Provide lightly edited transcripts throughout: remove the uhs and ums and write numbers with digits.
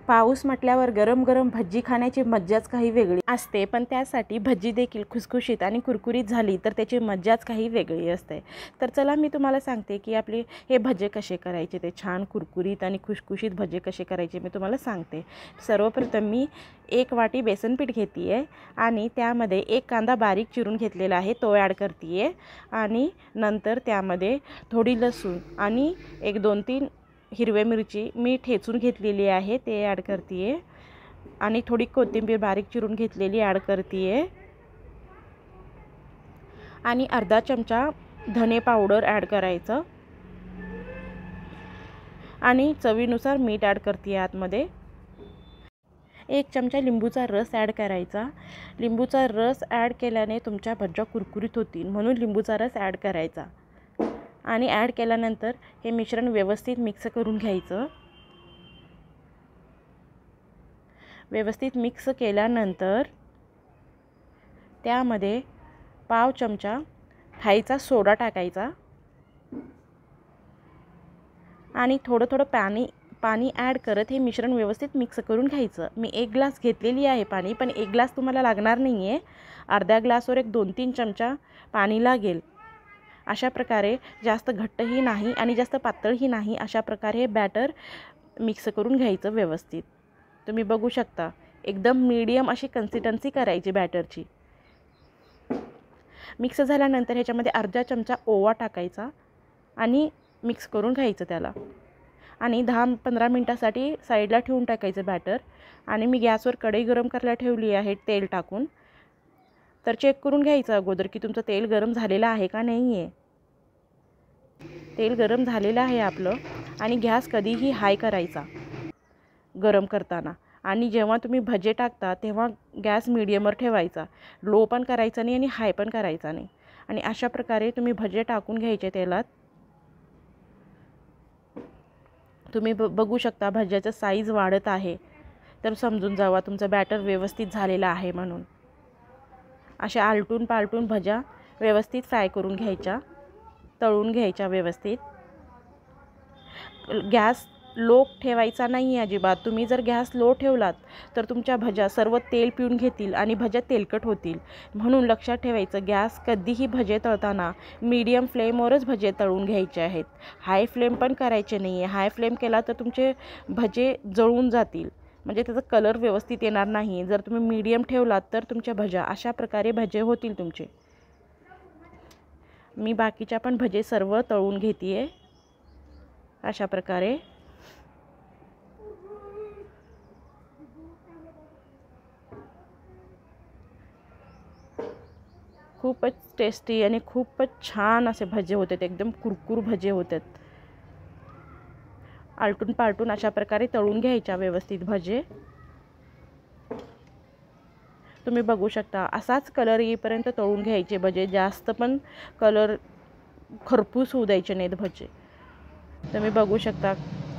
पाऊस म्हटल्यावर गरम गरम भजी खाण्याची मज्जाच काही वेगळी असते, पण त्यासाठी भजी देखील खुसखुशीत आणि कुरकुरीत झाली तर त्याची मज्जाच काही वेगळी असते। तर चला मी तुम्हाला सांगते की आपले हे भजे कसे करायचे, ते छान कुरकुरीत आणि खुसखुशीत भजे कसे करायचे मी तुम्हाला सांगते। सर्वप्रथम मी 1 वाटी बेसन पीठ घेते आहे आणि त्यामध्ये 1 कांदा बारीक चिरून घेतलेला आहे तो ॲड करते आहे आणि नंतर त्यामध्ये थोडी लसूण आणि 1-2-3 हिरव्या मिरची मी ठेचून घेतलेली आहे ते ॲड करते आहे आणि थोडी कोथिंबीर बारीक चिरून घेतलेली ॲड करते आहे आणि अर्धा चमचा धने पावडर ॲड करायचं आणि चवीनुसार मीठ ॲड करते आहे आतमध्ये। 1 चमचा लिंबूचा रस ॲड करायचा। लिंबूचा रस ॲड केल्याने तुमच्या भज्या कुरकुरीत होतील, म्हणून लिंबूचा रस ॲड करायचा आणि ॲड केल्यानंतर हे मिश्रण व्यवस्थित मिक्स करून घ्यायचं। व्यवस्थित मिक्स केल्यानंतर त्यामध्ये पाव चमचा खायचा सोडा टाकायचा आणि थोडं थोडं पाणी ॲड करत हे मिश्रण व्यवस्थित मिक्स करून घ्यायचं। मी 1 ग्लास घेतलेली आहे पाणी, पण 1 ग्लास तुम्हाला लागणार नाही आहे, अर्धा ग्लासवर 1-2-3 चमचा पाणी लागेल। अशा प्रकारे जास्त घट्टही नाही आणि जास्त पातळही नाही, अशा प्रकारे हे बॅटर मिक्स करून घ्यायचं व्यवस्थित। तुम्ही बघू शकता एकदम मीडियम अशी कन्सिस्टन्सी करायची बॅटरची। मिक्स झाल्यानंतर ह्याच्यामध्ये अर्धा चमचा ओवा टाकायचा आणि मिक्स करून घ्यायचं त्याला आणि 10-15 मिनिटासाठी साईडला ठेवून टाकायचं बॅटर। आणि मी गॅसवर कढई गरम करायला ठेवली आहे तेल टाकून, तर चेक करून घ्यायचं अगोदर की तुमचं तेल गरम झालेलं आहे का नाही आहे। तेल गरम झालेलं आहे आपलं आणि गॅस कधीही हाय करायचा गरम करताना आणि जेव्हा तुम्ही भजे टाकता तेव्हा गॅस मीडियमवर ठेवायचा, लो पण करायचा नाही आणि हाय पण करायचा नाही। आणि अशा प्रकारे तुम्ही भजे टाकून घ्यायचे तेलात। तुम्ही बघू शकता भज्याचं साईज वाढत आहे, तर समजून जावा तुमचं बॅटर व्यवस्थित झालेलं आहे म्हणून। अशा आलटून पालटून भज्या व्यवस्थित फ्राय करून घ्यायच्या, तळून घ्यायच्या व्यवस्थित। गॅस लो ठेवायचा नाही अजिबात। तुम्ही जर गॅस लो ठेवलात तर तुमच्या भज्या सर्व तेल पिऊन घेतील आणि भज्या तेलकट होतील, म्हणून लक्षात ठेवायचं गॅस कधीही भजे तळताना मीडियम फ्लेमवरच भजे तळून घ्यायचे आहेत, हाय फ्लेम पण करायचे नाही आहे। हाय फ्लेम केला तर तुमचे भजे जळून जातील, म्हणजे त्याचा कलर व्यवस्थित येणार नाही। जर तुम्ही मीडियम ठेवलात तर तुमच्या भज्या अशा प्रकारे भजे होतील तुमचे। मी बाकीच्या पण भजे सर्व तळून घेते आहे अशा प्रकारे। खूपच टेस्टी आणि खूपच छान असे भजे होतात, एकदम कुरकुर भजे होतात। आलटून पालटून अशा प्रकारे तळून घ्यायच्या व्यवस्थित भजे। तुम्ही बघू शकता असाच कलर येईपर्यंत तळून घ्यायचे भजे, जास्त पण कलर खरपूस होऊ द्यायचे नाहीत भजे। तुम्ही बघू शकता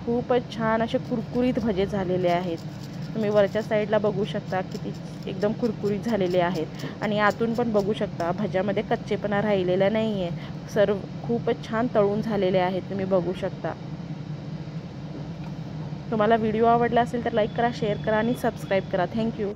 खूपच छान असे कुरकुरीत भजे झालेले आहेत। तुम्ही वरच्या साईडला बघू शकता किती एकदम कुरकुरीत झालेले आहेत आणि आतून पण बघू शकता भज्यामध्ये कच्चेपणा राहिलेला नाही आहे, सर्व खूपच छान तळून झालेले आहेत। तुम्ही बघू शकता। तुम्हाला व्हिडिओ आवडला असेल तर लाईक करा, शेअर करा आणि सबस्क्राईब करा। थँक्यू।